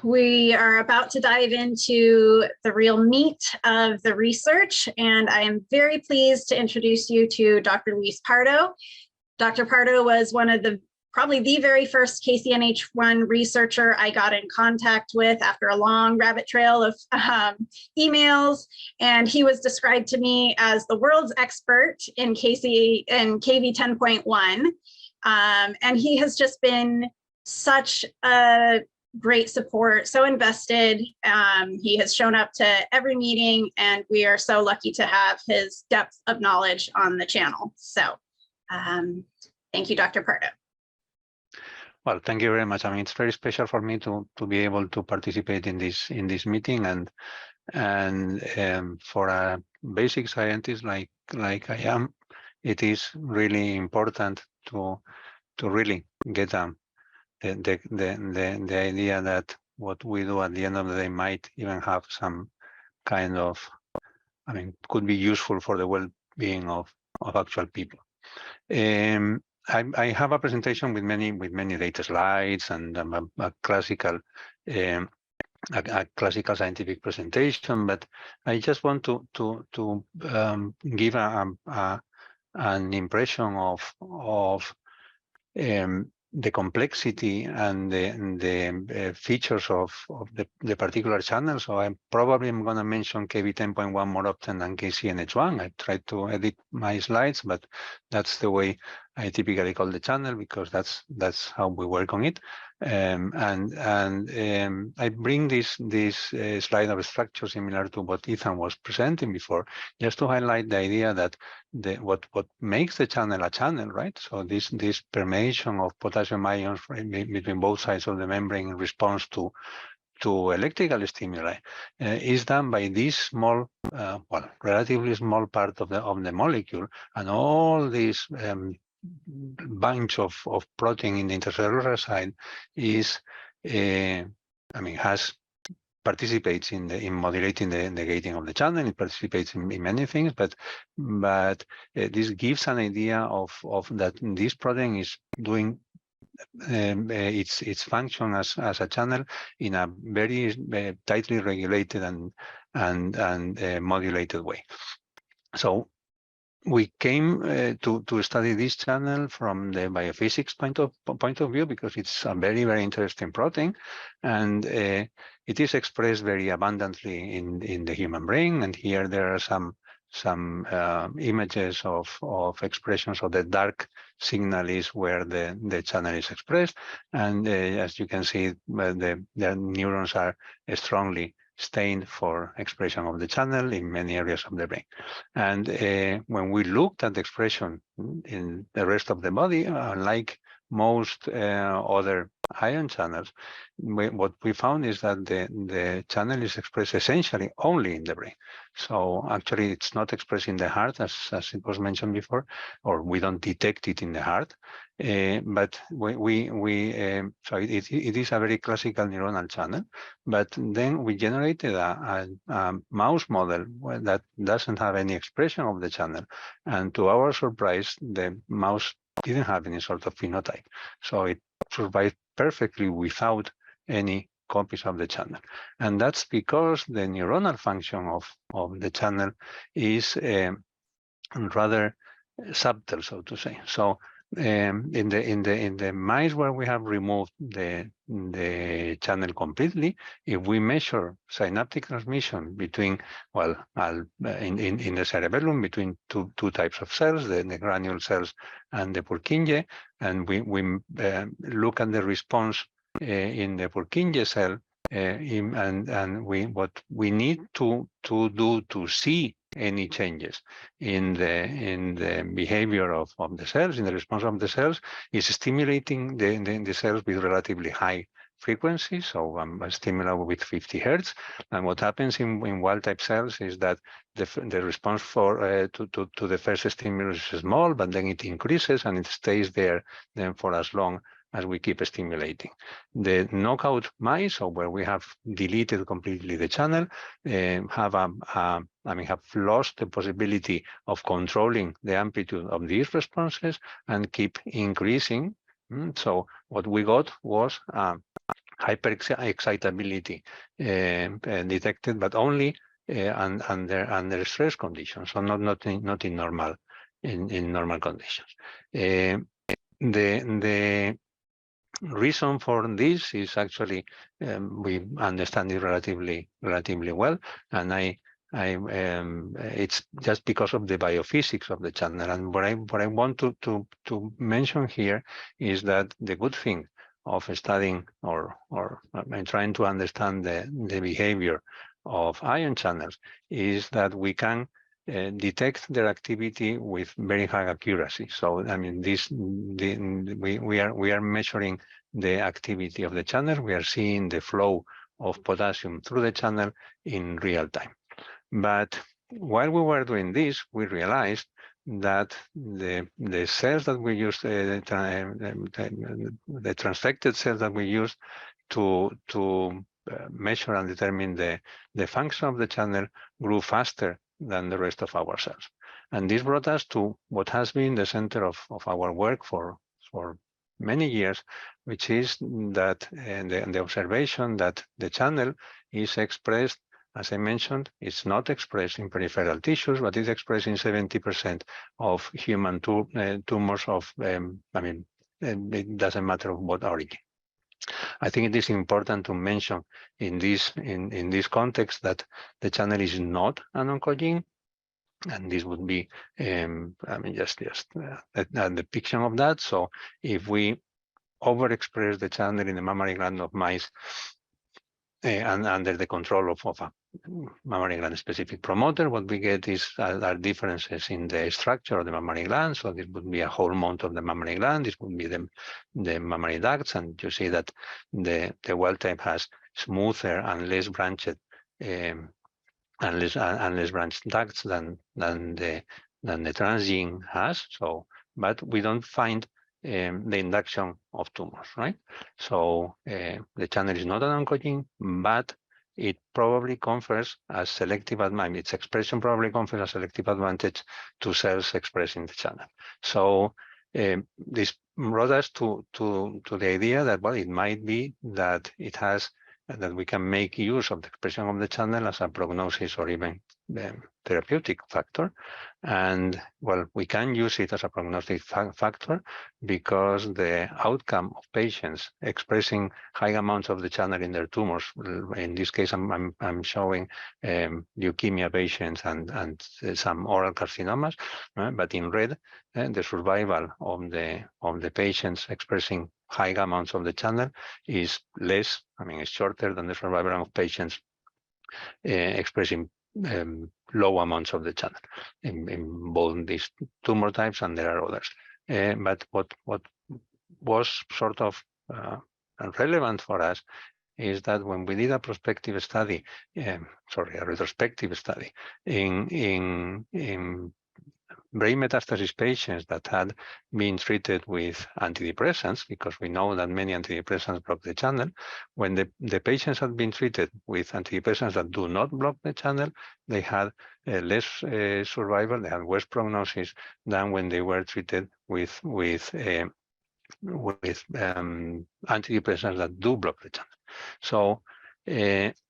We are about to dive into the real meat of the research, and I am very pleased to introduce you to Dr. Luis Pardo. Dr. Pardo was one of the probably the very first KCNH1 researcher I got in contact with after a long rabbit trail of emails, and he was described to me as the world's expert in KV 10.1, and he has just been such a great support, so invested. He has shown up to every meeting, and we are so lucky to have his depth of knowledge on the channel. So thank you, Dr. Pardo. Well, thank you very much. I mean, it's very special for me to be able to participate in this meeting, and for a basic scientist like I am, it is really important to really get the idea that what we do at the end of the day might even have some kind of, I mean, could be useful for the well-being of actual people. I have a presentation with many data slides and a classical scientific presentation, but I just want to give an impression of the complexity and the features of the particular channel. So I probably am going to mention KV 10.1 more often than KCNH1. I tried to edit my slides, but that's the way I typically call the channel, because that's how we work on it. I bring this slide of structure similar to what Ethan was presenting before, just to highlight the idea that what makes the channel a channel, right? So this permeation of potassium ions between both sides of the membrane in response to electrical stimuli is done by this small, relatively small part of the molecule, and all these bunch of protein in the intercellular side is, participates in modulating the gating of the channel. It participates in many things, but this gives an idea of that this protein is doing its function as a channel in a very tightly regulated and modulated way. So we came to study this channel from the biophysics point of view, because it's a very interesting protein, and it is expressed very abundantly in the human brain. And here there are some images of expressions of the dark signal is where the channel is expressed, and as you can see, the neurons are strongly stained for expression of the channel in many areas of the brain. And when we looked at the expression in the rest of the body, like most other ion channels, what we found is that the channel is expressed essentially only in the brain. So actually it's not expressed in the heart, as it was mentioned before, or we don't detect it in the heart. But so it is a very classical neuronal channel. But then we generated a mouse model that doesn't have any expression of the channel, and to our surprise, the mouse didn't have any sort of phenotype. So it survived perfectly without any copies of the channel. And that's because the neuronal function of the channel is rather subtle, so to say. So in the mice where we have removed the channel completely, if we measure synaptic transmission between, in the cerebellum, between two types of cells, the granule cells and the Purkinje, and we look at the response in the Purkinje cell, and what we need to do to see any changes in the behavior of the cells, in the response of the cells, is stimulating the cells with relatively high frequency, so a stimuli with 50 hertz. And what happens in wild-type cells is that the response to the first stimulus is small, but then it increases and it stays there then for as long as we keep stimulating. The knockout mice, or where we have deleted completely the channel, have lost the possibility of controlling the amplitude of these responses and keep increasing. So what we got was hyperexcitability detected, but only under stress conditions, so not in normal conditions. The reason for this is actually we understand it relatively well, and it's just because of the biophysics of the channel. And what I want to mention here is that the good thing of studying or trying to understand the behavior of ion channels is that we can detect their activity with very high accuracy. So I mean, we are measuring the activity of the channel. We are seeing the flow of potassium through the channel in real time. But while we were doing this, we realized that the cells that we use, the transfected cells that we use to measure and determine the function of the channel grew faster than the rest of our cells. And this brought us to what has been the center of our work for many years, which is that the observation that the channel is expressed, as I mentioned, it's not expressed in peripheral tissues, but it's expressed in 70% of human tumors of, I mean, it doesn't matter of what origin. I think it is important to mention in this context that the channel is not an oncogene, and this would be, I mean, just a depiction of that. So if we overexpress the channel in the mammary gland of mice and under the control of a mammary gland specific promoter, what we get is are differences in the structure of the mammary gland. So this would be a whole mount of the mammary gland. This would be the mammary ducts, and you see that the wild type has smoother and less branched and less branched ducts than the transgene has. So, but we don't find the induction of tumors, right? So the channel is not an oncogene, but it probably confers a selective advantage. Its expression probably confers a selective advantage to cells expressing the channel. So this brought us to the idea that, well, it might be that it has that we can make use of the expression of the channel as a prognosis or even therapeutic factor. And well, we can use it as a prognostic factor because the outcome of patients expressing high amounts of the channel in their tumors, in this case, I'm showing leukemia patients and some oral carcinomas, but in red, the survival of the patients expressing high amounts of the channel is less, I mean, it's shorter than the survival of patients expressing low amounts of the channel in both these tumor types, and there are others. But what was sort of relevant for us is that when we did a prospective study, a retrospective study in brain metastasis patients that had been treated with antidepressants, because we know that many antidepressants block the channel. When the patients had been treated with antidepressants that do not block the channel, they had less survival, they had worse prognosis than when they were treated with antidepressants that do block the channel. So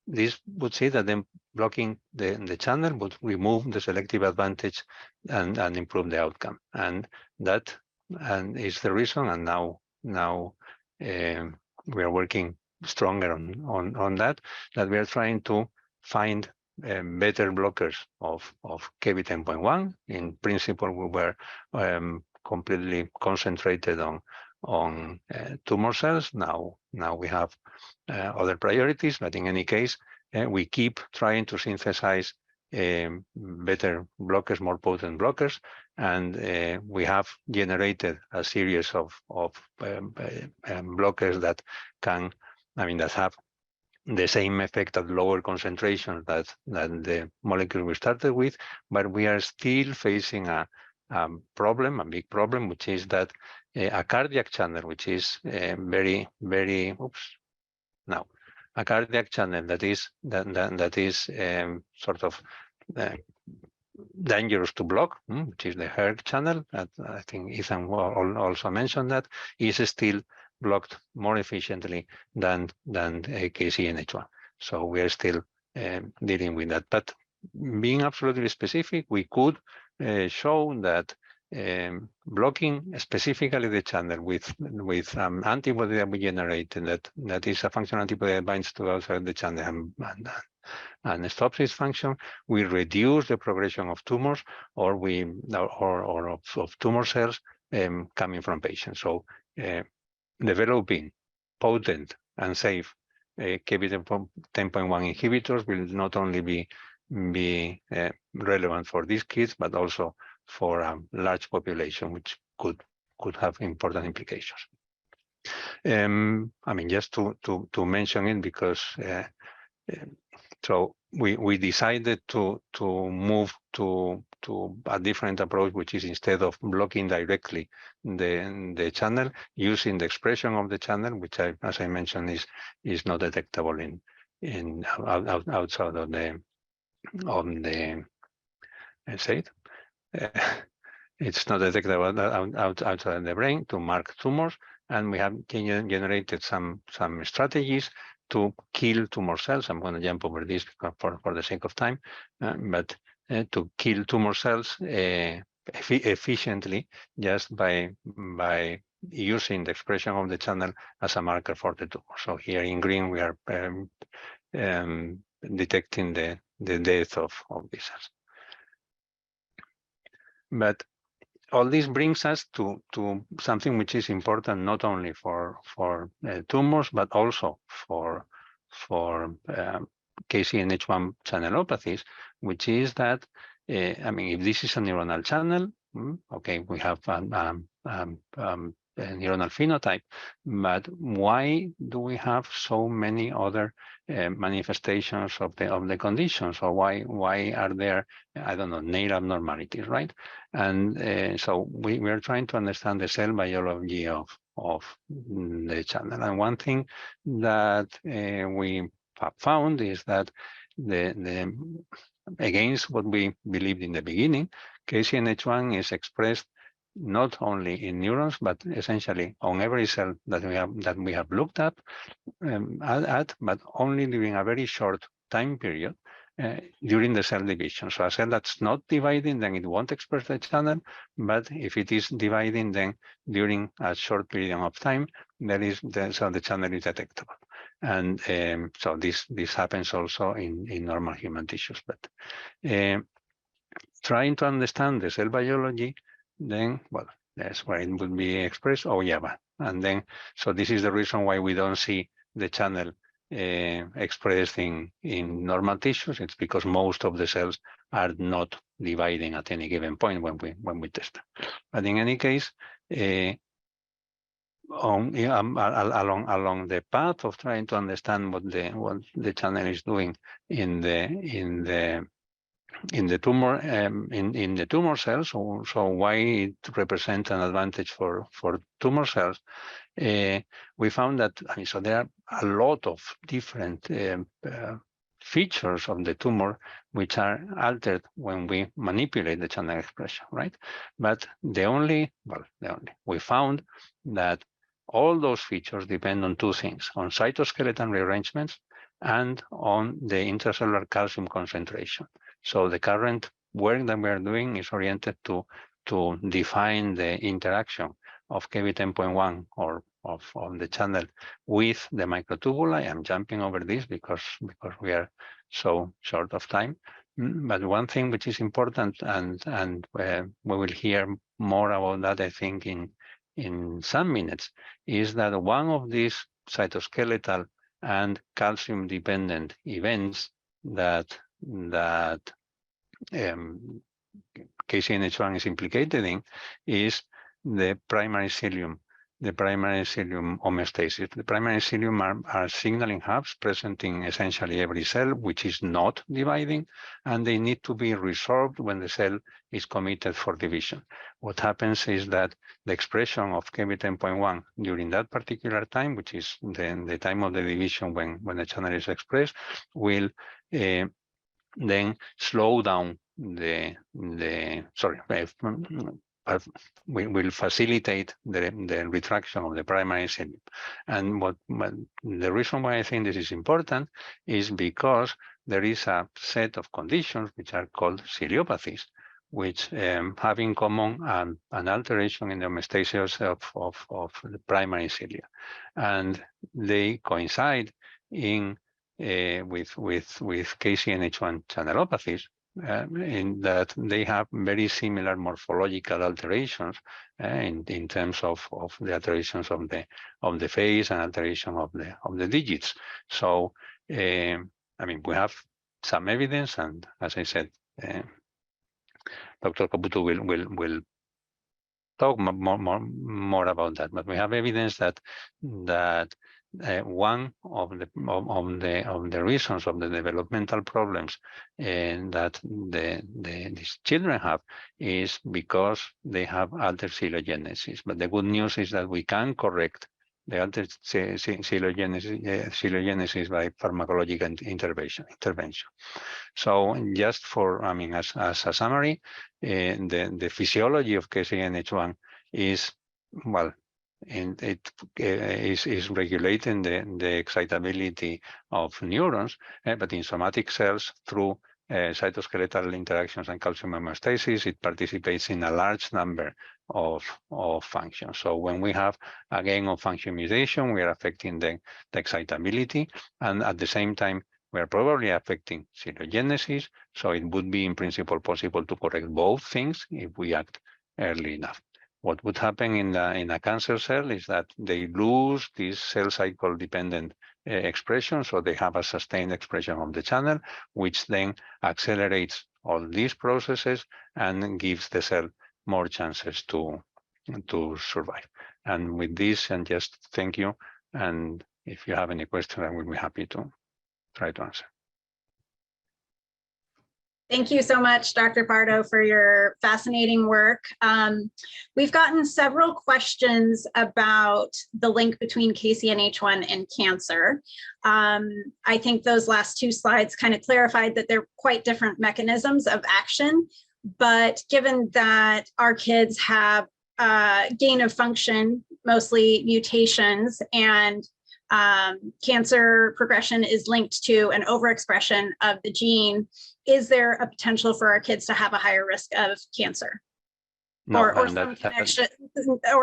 this would say that then blocking the channel would remove the selective advantage and improve the outcome. And that is the reason. And now we are working stronger on that we are trying to find better blockers of KB10.1. In principle, we were completely concentrated on tumor cells. Now we have other priorities, but in any case, we keep trying to synthesize better blockers, more potent blockers, and we have generated a series of blockers that can, that have the same effect at lower concentrations than the molecule we started with, but we are still facing a big problem, which is that a cardiac channel, which is a cardiac channel that is sort of dangerous to block, which is the HERG channel. That I think Ethan also mentioned that is still blocked more efficiently than KCNH1. So we are still dealing with that. But being absolutely specific, we could show that blocking specifically the channel with antibody that we generated that is a functional antibody that binds to outside the channel and stops its function, we reduce the progression of tumors or of tumor cells coming from patients. So developing potent and safe KBT10.1 inhibitors will not only be relevant for these kids, but also for a large population, which could have important implications. I mean, just to mention it because so we decided to move to a different approach, which is instead of blocking directly the channel, using the expression of the channel, which as I mentioned is not detectable in outside of the it's not detectable outside the brain to mark tumors, and we have generated some strategies to kill tumor cells. I'm going to jump over this for the sake of time, but to kill tumor cells efficiently just by using the expression of the channel as a marker for the tumor. So here in green we are detecting the death of these cells. But all this brings us to something which is important not only for tumors, but also for KCNH1 channelopathies, which is that, I mean, if this is a neuronal channel, okay, we have a neuronal phenotype, but why do we have so many other manifestations of the conditions, or why are there, I don't know, nail abnormalities, right? And so we are trying to understand the cell biology of the channel. And one thing that we have found is that against what we believed in the beginning, KCNH1 is expressed not only in neurons, but essentially on every cell that we have looked at, but only during a very short time period during the cell division. So a cell that's not dividing, then it won't express the channel, but if it is dividing, then during a short period of time, so the channel is detectable. And so this happens also in normal human tissues. But trying to understand the cell biology, then, well, that's where it would be expressed. Oh, yeah, and then, so this is the reason why we don't see the channel expressed in normal tissues. It's because most of the cells are not dividing at any given point when we test them. But in any case, along the path of trying to understand what the channel is doing in the tumor in the tumor cells, so why it represents an advantage for tumor cells, we found that, I mean, so there are a lot of different features of the tumor which are altered when we manipulate the channel expression, right? But we found that all those features depend on two things: on cytoskeleton rearrangements and on the intracellular calcium concentration. So the current work that we are doing is oriented to define the interaction of KBT10.1 or of the channel with the microtubuli. I'm jumping over this because we are so short of time. But one thing which is important, and we will hear more about that, I think, in some minutes, is that one of these cytoskeletal and calcium-dependent events that KCNH1 is implicated in is the primary cilium homeostasis. The primary cilium are signaling hubs present in essentially every cell which is not dividing, and they need to be resolved when the cell is committed for division. What happens is that the expression of KBT10.1 during that particular time, which is the time of the division when the channel is expressed, will then slow down will facilitate the retraction of the primary cilium. And the reason why I think this is important is because there is a set of conditions which are called ciliopathies, which have in common an alteration in the homeostasis of the primary cilia, and they coincide in with KCNH1 channelopathies, in that they have very similar morphological alterations in terms of the alterations of the face and alteration of the digits. So I mean, we have some evidence, and as I said, Dr. Caputo will talk more about that. But we have evidence that one of the reasons of the developmental problems that these children have is because they have altered coelogenesis. But the good news is that we can correct the altered coelogenesis by pharmacological intervention. So just for, I mean, as a summary, the physiology of KCNH1 is, well, and it is regulating the excitability of neurons, but in somatic cells through cytoskeletal interactions and calcium homeostasis, it participates in a large number of functions. So when we have a gain of function mutation, we are affecting the excitability, and at the same time, we are probably affecting coelogenesis. So it would be in principle possible to correct both things if we act early enough. What would happen in a cancer cell is that they lose this cell cycle dependent expression, so they have a sustained expression of the channel, which then accelerates all these processes and gives the cell more chances to survive. And with this, and just thank you. And if you have any questions, I will be happy to try to answer. Thank you so much, Dr. Pardo, for your fascinating work. We've gotten several questions about the link between KCNH1 and cancer. I think those last two slides kind of clarified that they're quite different mechanisms of action, but given that our kids have gain of function, mostly mutations, and cancer progression is linked to an overexpression of the gene, is there a potential for our kids to have a higher risk of cancer? No, or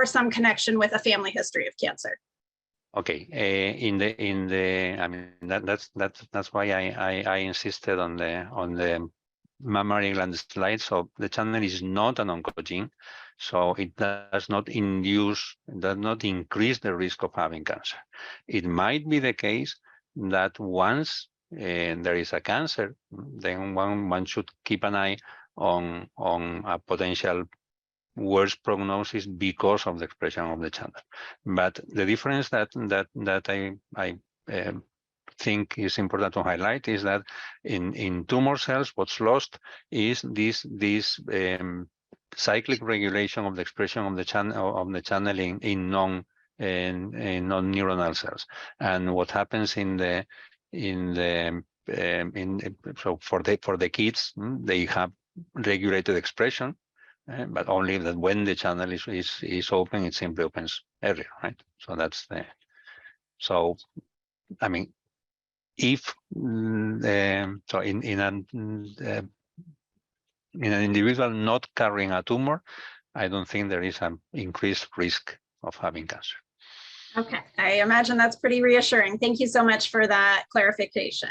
some connection with a family history of cancer? Okay, I mean that's why I insisted on the mammary gland slide. So the channel is not an oncogene, so it does not increase the risk of having cancer. It might be the case that once there is a cancer, then one should keep an eye on a potential worse prognosis because of the expression of the channel. But the difference that I think is important to highlight is that in tumor cells, what's lost is this cyclic regulation of the expression of the channel in non-neuronal cells. And what happens so for the kids, they have regulated expression, but only that when the channel is open, it simply opens earlier, right? So that's so I mean, if so in an individual not carrying a tumor, I don't think there is an increased risk of having cancer. Okay, I imagine that's pretty reassuring. Thank you so much for that clarification.